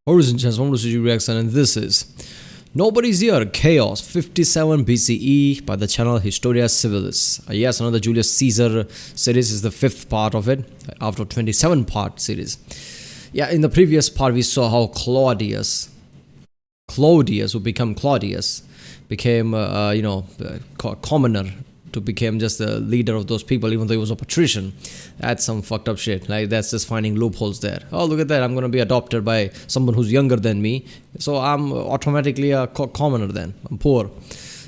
Origin Chance, welcome to CG Reaction, and this is Nobody's Here, Chaos, 57 BCE by the channel Historia Civilis. Yes, another Julius Caesar series is the 5th part of it, after 27-part series. Yeah, in the previous part we saw how Claudius, who became Claudius, became, commoner, to become just the leader of those people, even though he was a patrician. That's some fucked up shit. Like, that's just finding loopholes there. Oh, look at that, I'm going to be adopted by someone who's younger than me, so I'm automatically a commoner then. I'm poor.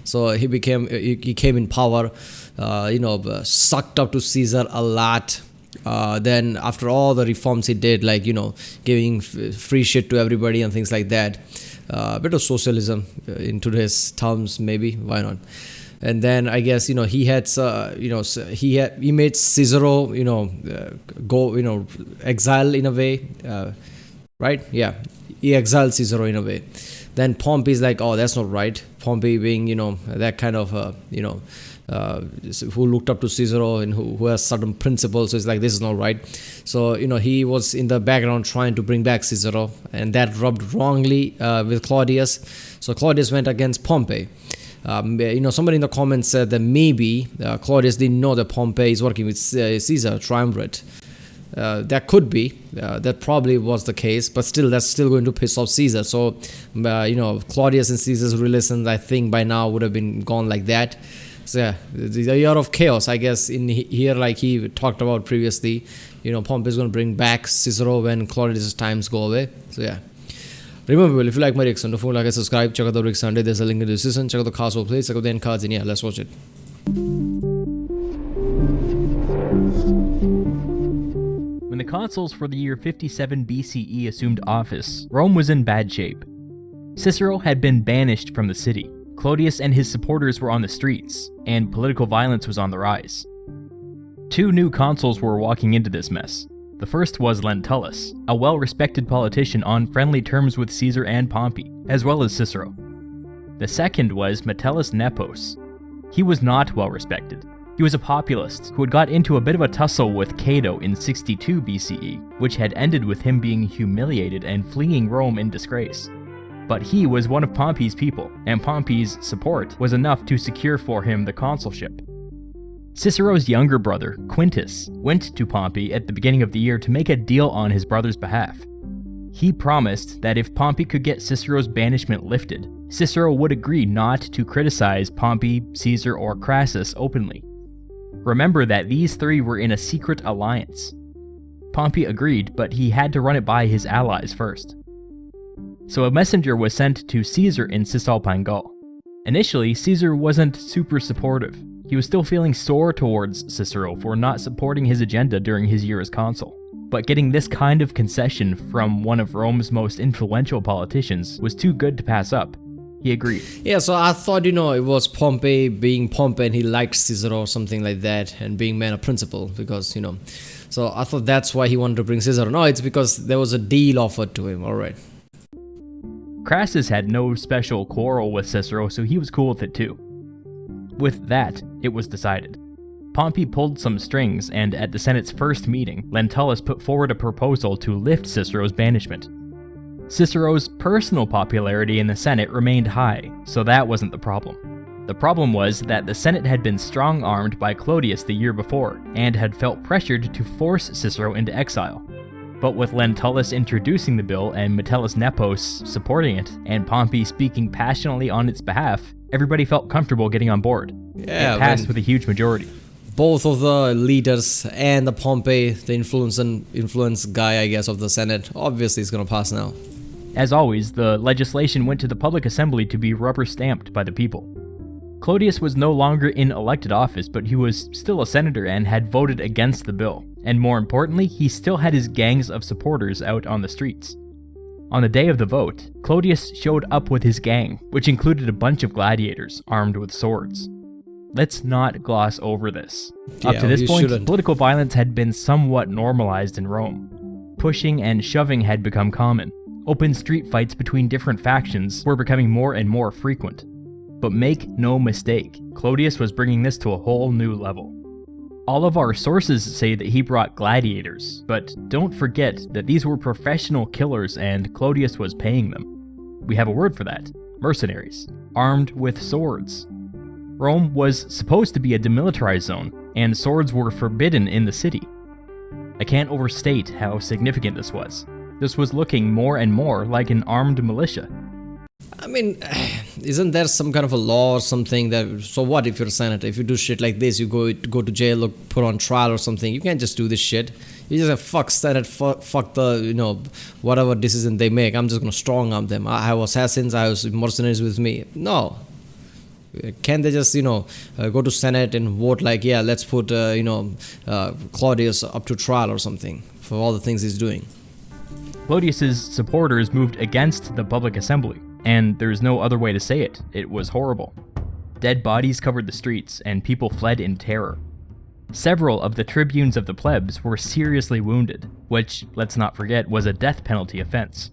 So he came in power, sucked up to Caesar a lot. Then after all the reforms he did, like, giving free shit to everybody and things like that, a bit of socialism in today's terms, maybe, why not? And then I guess he made Cicero go exile in a way, right? Yeah, he exiled Cicero in a way. Then Pompey's like, oh, that's not right. Pompey being that kind of who looked up to Cicero and who has certain principles, so it's like, this is not right. So he was in the background trying to bring back Cicero, and that rubbed wrongly with Claudius. So Claudius went against Pompey. Somebody in the comments said that maybe Claudius didn't know that Pompey is working with Caesar, triumvirate. That could be. That probably was the case, but still, that's still going to piss off Caesar. So, Claudius and Caesar's relations, I think, by now would have been gone like that. So, yeah, the year of chaos, I guess, in here, like he talked about previously, Pompey is going to bring back Cicero when Claudius' times go away. So, yeah. Remember, if you like my reaction, don't forget to subscribe, check out the Rick Sunday, there's a link in the description, check out the cast play, check out the end cards, and yeah, let's watch it. When the consuls for the year 57 BCE assumed office, Rome was in bad shape. Cicero had been banished from the city, Claudius and his supporters were on the streets, and political violence was on the rise. Two new consuls were walking into this mess. The first was Lentulus, a well-respected politician on friendly terms with Caesar and Pompey, as well as Cicero. The second was Metellus Nepos. He was not well-respected. He was a populist who had got into a bit of a tussle with Cato in 62 BCE, which had ended with him being humiliated and fleeing Rome in disgrace. But he was one of Pompey's people, and Pompey's support was enough to secure for him the consulship. Cicero's younger brother, Quintus, went to Pompey at the beginning of the year to make a deal on his brother's behalf. He promised that if Pompey could get Cicero's banishment lifted, Cicero would agree not to criticize Pompey, Caesar, or Crassus openly. Remember that these three were in a secret alliance. Pompey agreed, but he had to run it by his allies first. So a messenger was sent to Caesar in Cisalpine Gaul. Initially, Caesar wasn't super supportive. He was still feeling sore towards Cicero for not supporting his agenda during his year as consul. But getting this kind of concession from one of Rome's most influential politicians was too good to pass up. He agreed. Yeah, so I thought, it was Pompey being Pompey and he liked Cicero or something like that, and being man of principle, because, So I thought that's why he wanted to bring Cicero. No, it's because there was a deal offered to him, alright. Crassus had no special quarrel with Cicero, so he was cool with it too. With that, it was decided. Pompey pulled some strings, and at the Senate's first meeting, Lentulus put forward a proposal to lift Cicero's banishment. Cicero's personal popularity in the Senate remained high, so that wasn't the problem. The problem was that the Senate had been strong-armed by Claudius the year before, and had felt pressured to force Cicero into exile. But with Lentulus introducing the bill and Metellus Nepos supporting it, and Pompey speaking passionately on its behalf, everybody felt comfortable getting on board. Yeah, it passed with a huge majority. Both of the leaders and the Pompey, the influence guy, I guess, of the Senate, obviously is going to pass now. As always, the legislation went to the public assembly to be rubber-stamped by the people. Claudius was no longer in elected office, but he was still a senator and had voted against the bill. And more importantly, he still had his gangs of supporters out on the streets. On the day of the vote, Claudius showed up with his gang, which included a bunch of gladiators armed with swords. Let's not gloss over this. Up to this point, political violence had been somewhat normalized in Rome. Pushing and shoving had become common. Open street fights between different factions were becoming more and more frequent. But make no mistake, Claudius was bringing this to a whole new level. All of our sources say that he brought gladiators, but don't forget that these were professional killers and Clodius was paying them. We have a word for that: mercenaries, armed with swords. Rome was supposed to be a demilitarized zone, and swords were forbidden in the city. I can't overstate how significant this was. This was looking more and more like an armed militia. I mean, isn't there some kind of a law or something that, so what if you're a senator? If you do shit like this, you go to jail or put on trial or something. You can't just do this shit. You just have fuck Senate, fuck the, whatever decision they make. I'm just going to strong arm them. I have assassins, I have mercenaries with me. No. Can't they just, go to Senate and vote like, yeah, let's put, Claudius up to trial or something for all the things he's doing? Clodius's supporters moved against the public assembly, and there's no other way to say it. It was horrible. Dead bodies covered the streets, and people fled in terror. Several of the tribunes of the plebs were seriously wounded, which, let's not forget, was a death penalty offense.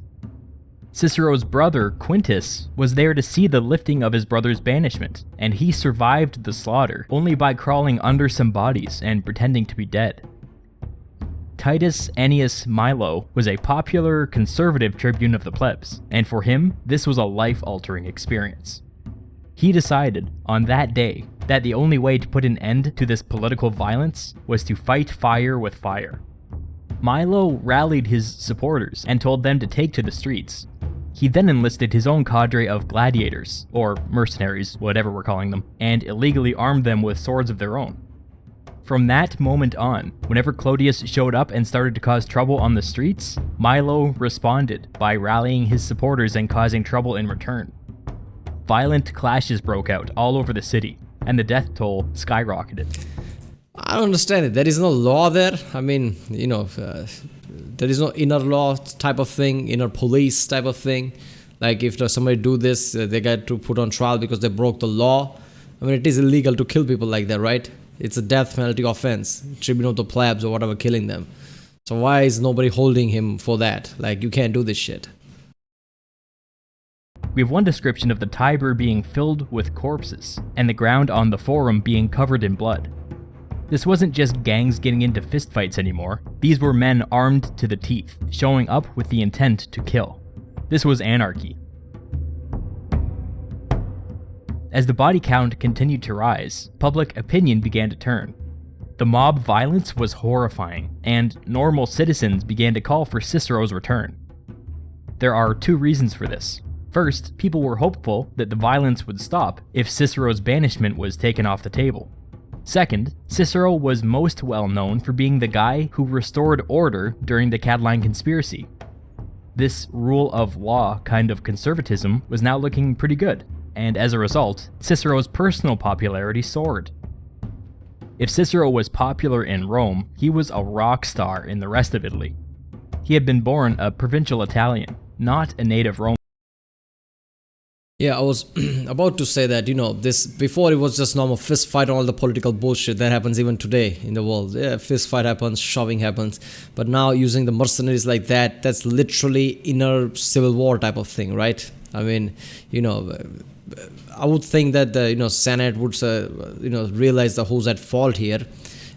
Cicero's brother, Quintus, was there to see the lifting of his brother's banishment, and he survived the slaughter only by crawling under some bodies and pretending to be dead. Titus Annius Milo was a popular, conservative tribune of the plebs, and for him, this was a life-altering experience. He decided, on that day, that the only way to put an end to this political violence was to fight fire with fire. Milo rallied his supporters and told them to take to the streets. He then enlisted his own cadre of gladiators, or mercenaries, whatever we're calling them, and illegally armed them with swords of their own. From that moment on, whenever Clodius showed up and started to cause trouble on the streets, Milo responded by rallying his supporters and causing trouble in return. Violent clashes broke out all over the city, and the death toll skyrocketed. I don't understand it. There is no law there. I mean, there is no inner law type of thing, inner police type of thing. Like if somebody do this, they get to put on trial because they broke the law. I mean, it is illegal to kill people like that, right? It's a death penalty offense. Tribune of the plebs or whatever killing them. So why is nobody holding him for that? Like, you can't do this shit. We have one description of the Tiber being filled with corpses, and the ground on the Forum being covered in blood. This wasn't just gangs getting into fistfights anymore. These were men armed to the teeth, showing up with the intent to kill. This was anarchy. As the body count continued to rise, public opinion began to turn. The mob violence was horrifying, and normal citizens began to call for Cicero's return. There are two reasons for this. First, people were hopeful that the violence would stop if Cicero's banishment was taken off the table. Second, Cicero was most well known for being the guy who restored order during the Catiline conspiracy. This rule of law kind of conservatism was now looking pretty good, and as a result, Cicero's personal popularity soared. If Cicero was popular in Rome, he was a rock star in the rest of Italy. He had been born a provincial Italian, not a native Roman. Yeah, I was about to say that, this before it was just normal fist fight and all the political bullshit that happens even today in the world. Yeah, fist fight happens, shoving happens. But now using the mercenaries like that, that's literally inner civil war type of thing, right? I mean, I would think that the Senate would realize the who's at fault here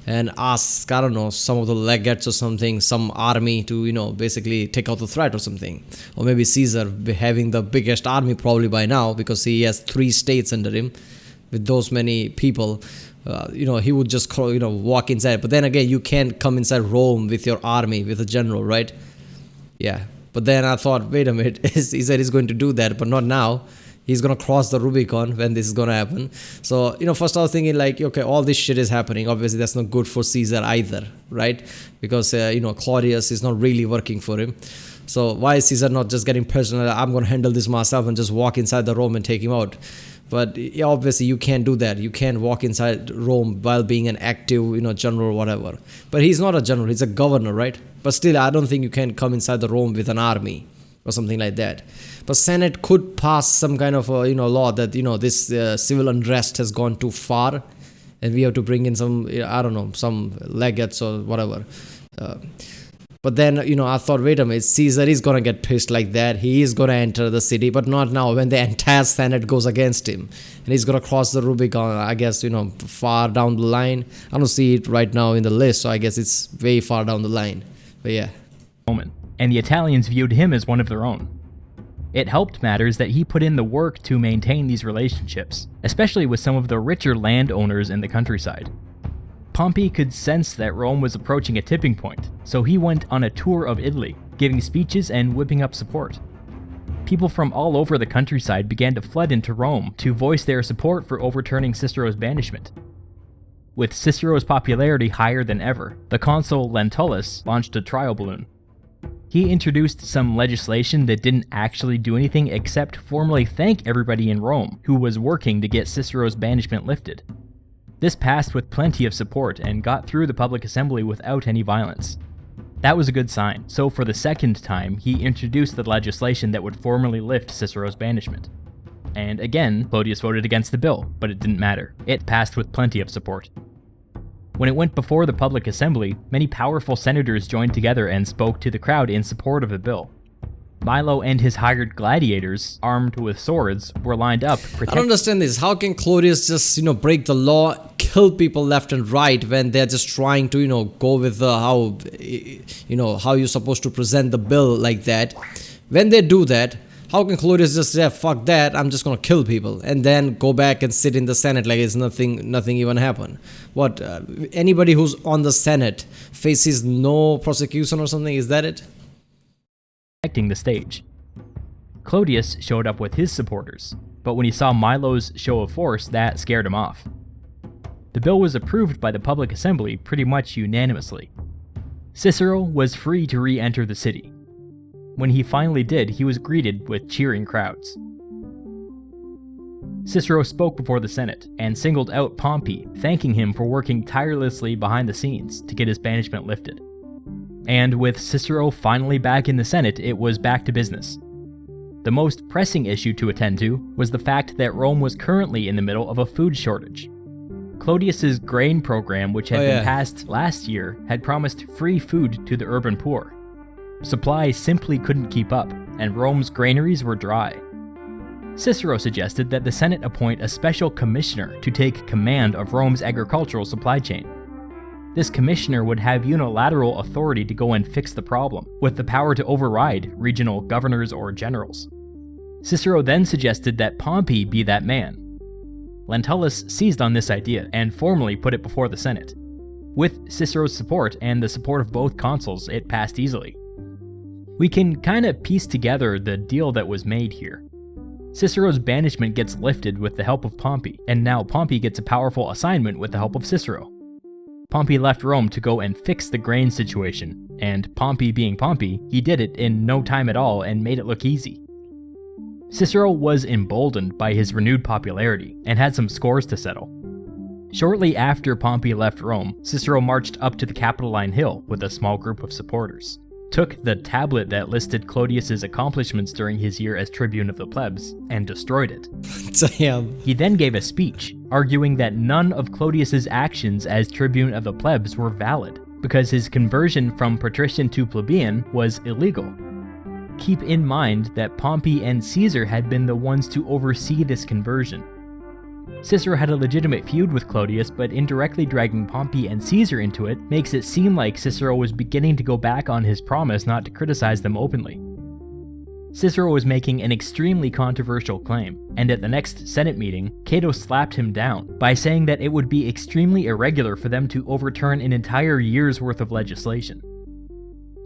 and ask, I don't know, some of the legates or something, some army to basically take out the threat or something. Or maybe Caesar having the biggest army probably by now because he has 3 states under him with those many people. He would just walk inside. But then again, you can't come inside Rome with your army, with a general, right? Yeah. But then I thought, wait a minute, he said he's going to do that, but not now. He's going to cross the Rubicon when this is going to happen. So, first I was thinking like, okay, all this shit is happening. Obviously, that's not good for Caesar either, right? Because, Claudius is not really working for him. So why is Caesar not just getting personal? I'm going to handle this myself and just walk inside the Rome and take him out. But yeah, obviously you can't do that. You can't walk inside Rome while being an active, general or whatever. But he's not a general. He's a governor, right? But still, I don't think you can come inside the Rome with an army or something like that. But Senate could pass some kind of law that this civil unrest has gone too far, and we have to bring in some some legates or whatever. But But then, I thought, wait a minute, Caesar is going to get pissed like that. He is going to enter the city, but not now when the entire Senate goes against him. And he's going to cross the Rubicon, I guess, far down the line. I don't see it right now in the list, so I guess it's way far down the line. But yeah. And the Italians viewed him as one of their own. It helped matters that he put in the work to maintain these relationships, especially with some of the richer landowners in the countryside. Pompey could sense that Rome was approaching a tipping point, so he went on a tour of Italy, giving speeches and whipping up support. People from all over the countryside began to flood into Rome to voice their support for overturning Cicero's banishment. With Cicero's popularity higher than ever, the consul Lentulus launched a trial balloon. He introduced some legislation that didn't actually do anything except formally thank everybody in Rome who was working to get Cicero's banishment lifted. This passed with plenty of support and got through the public assembly without any violence. That was a good sign, so for the second time, he introduced the legislation that would formally lift Cicero's banishment. And again, Clodius voted against the bill, but it didn't matter. It passed with plenty of support. When it went before the public assembly, many powerful senators joined together and spoke to the crowd in support of the bill. Milo and his hired gladiators, armed with swords, were lined up. I don't understand this. How can Claudius just, break the law, kill people left and right when they're just trying to, go with how you're supposed to present the bill like that? When they do that, how can Claudius just say, fuck that, I'm just gonna kill people, and then go back and sit in the Senate like it's nothing even happened? What, anybody who's on the Senate faces no prosecution or something? Is that it? The stage. Clodius showed up with his supporters, but when he saw Milo's show of force, that scared him off. The bill was approved by the public assembly pretty much unanimously. Cicero was free to re-enter the city. When he finally did, he was greeted with cheering crowds. Cicero spoke before the Senate and singled out Pompey, thanking him for working tirelessly behind the scenes to get his banishment lifted. And with Cicero finally back in the Senate, it was back to business. The most pressing issue to attend to was the fact that Rome was currently in the middle of a food shortage. Clodius's grain program, which had been passed last year, had promised free food to the urban poor. Supplies simply couldn't keep up, and Rome's granaries were dry. Cicero suggested that the Senate appoint a special commissioner to take command of Rome's agricultural supply chain. This commissioner would have unilateral authority to go and fix the problem, with the power to override regional governors or generals. Cicero then suggested that Pompey be that man. Lentulus seized on this idea and formally put it before the Senate. With Cicero's support and the support of both consuls, it passed easily. We can kinda piece together the deal that was made here. Cicero's banishment gets lifted with the help of Pompey, and now Pompey gets a powerful assignment with the help of Cicero. Pompey left Rome to go and fix the grain situation, and Pompey being Pompey, he did it in no time at all and made it look easy. Cicero was emboldened by his renewed popularity and had some scores to settle. Shortly after Pompey left Rome, Cicero marched up to the Capitoline Hill with a small group of supporters, took the tablet that listed Clodius's accomplishments during his year as tribune of the plebs, and destroyed it. Damn. He then gave a speech, arguing that none of Clodius's actions as tribune of the plebs were valid, because his conversion from patrician to plebeian was illegal. Keep in mind that Pompey and Caesar had been the ones to oversee this conversion. Cicero had a legitimate feud with Clodius, but indirectly dragging Pompey and Caesar into it makes it seem like Cicero was beginning to go back on his promise not to criticize them openly. Cicero was making an extremely controversial claim, and at the next Senate meeting, Cato slapped him down by saying that it would be extremely irregular for them to overturn an entire year's worth of legislation.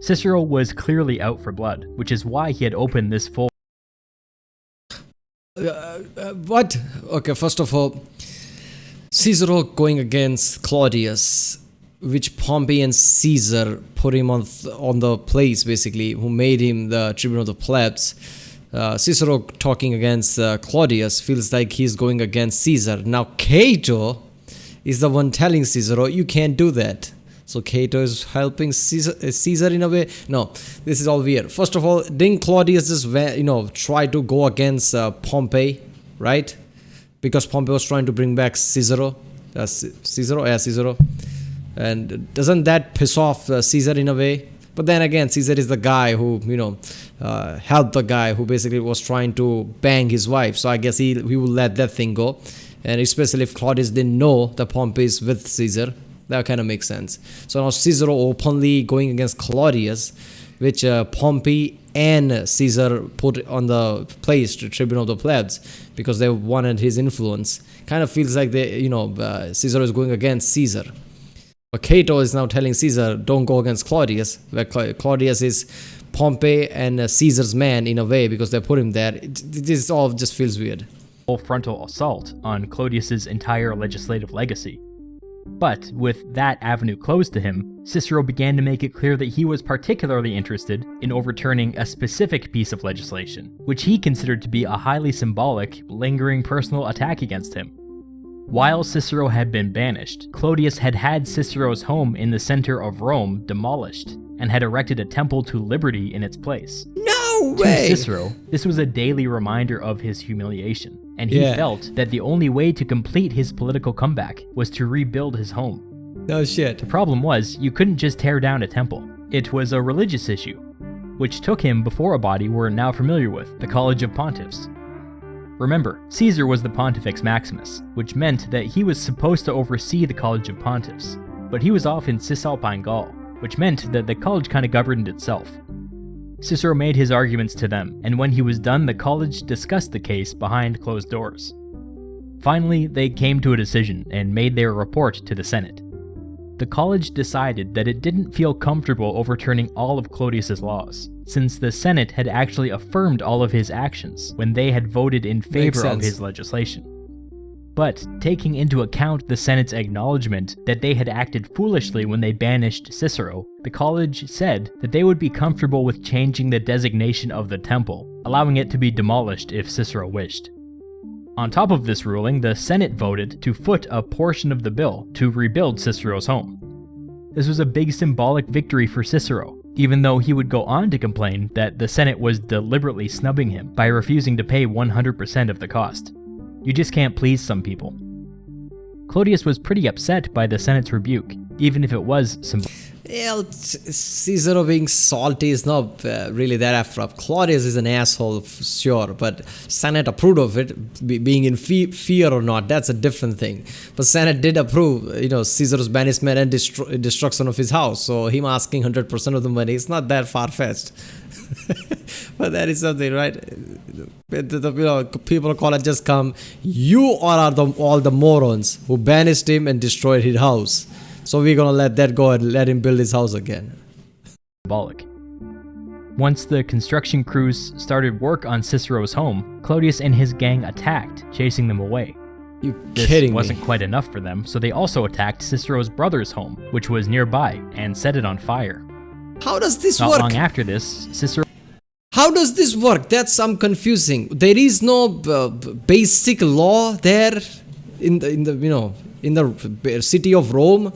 Cicero was clearly out for blood, which is why he had opened this full What? Okay, first of all, Cicero going against Claudius, which Pompey and Caesar put him on the place, basically, who made him the tribune of the plebs. Cicero talking against Claudius feels like he's going against Caesar. Now, Cato is the one telling Cicero, you can't do that. So Cato is helping Caesar in a way. No, this is all weird. First of all, didn't Claudius just try to go against Pompey, right? Because Pompey was trying to bring back Cicero. Cicero. And doesn't that piss off Caesar in a way? But then again, Caesar is the guy who, helped the guy who basically was trying to bang his wife. So I guess he will let that thing go. And especially if Claudius didn't know that Pompey is with Caesar, that kind of makes sense. So now Cicero openly going against Claudius, which Pompey and Caesar put on the place to tribune of the plebs because they wanted his influence. Kind of feels like Caesar is going against Caesar. But Cato is now telling Caesar, don't go against Claudius, where Claudius is Pompey and Caesar's man in a way because they put him there. This all just feels weird. Full frontal assault on Clodius's entire legislative legacy. But with that avenue closed to him, Cicero began to make it clear that he was particularly interested in overturning a specific piece of legislation, which he considered to be a highly symbolic, lingering personal attack against him. While Cicero had been banished, Clodius had had Cicero's home in the center of Rome demolished, and had erected a temple to liberty in its place. No way! To Cicero, this was a daily reminder of his humiliation, and he felt that the only way to complete his political comeback was to rebuild his home. No shit. The problem was, you couldn't just tear down a temple. It was a religious issue, which took him before a body we're now familiar with, the College of Pontiffs. Remember, Caesar was the Pontifex Maximus, which meant that he was supposed to oversee the College of Pontiffs, but he was off in Cisalpine Gaul, which meant that the college kind of governed itself. Cicero made his arguments to them, and when he was done, the college discussed the case behind closed doors. Finally, they came to a decision and made their report to the Senate. The college decided that it didn't feel comfortable overturning all of Clodius's laws, since the Senate had actually affirmed all of his actions when they had voted in favor of his legislation. But taking into account the Senate's acknowledgement that they had acted foolishly when they banished Cicero, the college said that they would be comfortable with changing the designation of the temple, allowing it to be demolished if Cicero wished. On top of this ruling, the Senate voted to foot a portion of the bill to rebuild Cicero's home. This was a big symbolic victory for Cicero, even though he would go on to complain that the Senate was deliberately snubbing him by refusing to pay 100% of the cost. You just can't please some people. Claudius was pretty upset by the Senate's rebuke, even if it was symbolic. Well, Cicero being salty is not really that after up. Claudius is an asshole, sure, but Senate approved of it, being in fear or not, that's a different thing. But Senate did approve, Caesar's banishment and destruction of his house. So him asking 100% of the money, it's not that far-fetched. But that is something, right? People call it just come. You are all the morons who banished him and destroyed his house. So we're gonna let that go and let him build his house again. Symbolic. Once the construction crews started work on Cicero's home, Clodius and his gang attacked, chasing them away. You kidding me? This wasn't quite enough for them, so they also attacked Cicero's brother's home, which was nearby, and set it on fire. How does this work? work? Not long after this, Cicero... How does this work? That's some confusing. There is no basic law there in the city of Rome.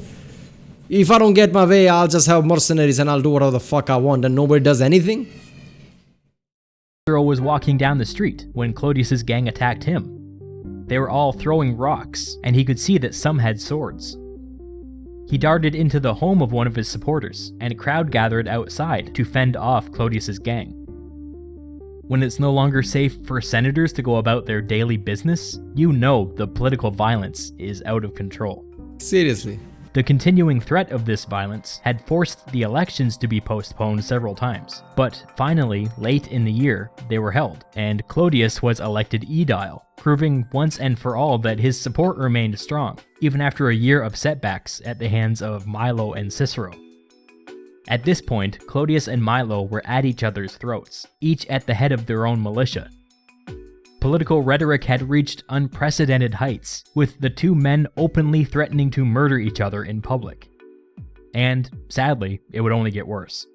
If I don't get my way, I'll just have mercenaries and I'll do whatever the fuck I want and nobody does anything? Cicero was walking down the street when Clodius's gang attacked him. They were all throwing rocks, and he could see that some had swords. He darted into the home of one of his supporters, and a crowd gathered outside to fend off Clodius's gang. When it's no longer safe for senators to go about their daily business, you know the political violence is out of control. Seriously. The continuing threat of this violence had forced the elections to be postponed several times, but finally, late in the year, they were held, and Clodius was elected aedile, proving once and for all that his support remained strong, even after a year of setbacks at the hands of Milo and Cicero. At this point, Clodius and Milo were at each other's throats, each at the head of their own militia. Political rhetoric had reached unprecedented heights, with the two men openly threatening to murder each other in public. And, sadly, it would only get worse.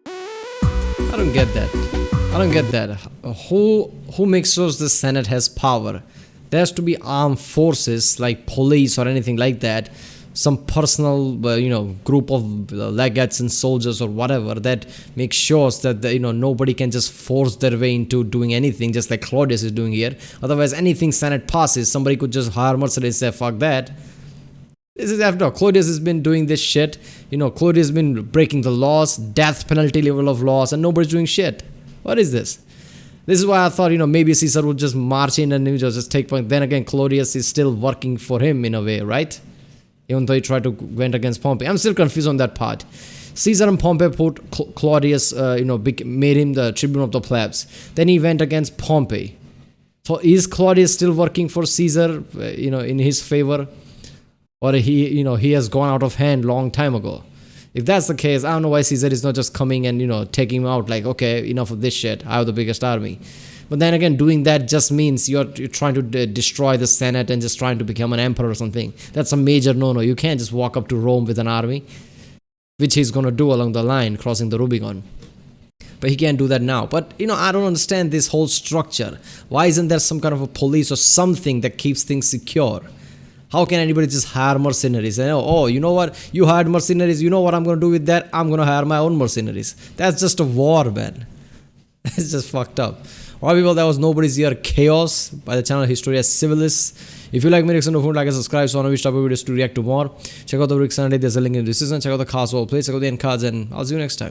I don't get that. Who makes sure the Senate has power? There has to be armed forces like police or anything like that. Some personal, group of legates and soldiers or whatever that makes sure that nobody can just force their way into doing anything, just like Claudius is doing here. Otherwise, anything Senate passes, somebody could just hire mercenaries and say, fuck that. This is after all, Claudius has been doing this shit. Claudius has been breaking the laws, death penalty level of laws, and nobody's doing shit. What is this? This is why I thought, maybe Caesar would just march in and just take point. Then again, Claudius is still working for him in a way, right? Even though he tried to went against Pompey. I'm still confused on that part. Caesar and Pompey put Claudius, made him the tribune of the plebs. Then he went against Pompey. So is Claudius still working for Caesar, in his favor? Or he has gone out of hand long time ago. If that's the case, I don't know why Caesar is not just coming and taking him out like, okay, enough of this shit. I have the biggest army. But then again, doing that just means you're trying to destroy the Senate and just trying to become an emperor or something. That's a major no-no. You can't just walk up to Rome with an army, which he's going to do along the line, crossing the Rubicon. But he can't do that now. But, I don't understand this whole structure. Why isn't there some kind of a police or something that keeps things secure? How can anybody just hire mercenaries? And, you know what? You hired mercenaries. You know what I'm going to do with that? I'm going to hire my own mercenaries. That's just a war, man. That's just fucked up. Alright, people, that was Nobody's Year Chaos by the channel Historia Civilis. If you like my reaction, don't like and subscribe so I know which type of videos to react to more. Check out the Rick Sunday. There's a link in the description. Check out the cards well played. Check out the end cards, and I'll see you next time.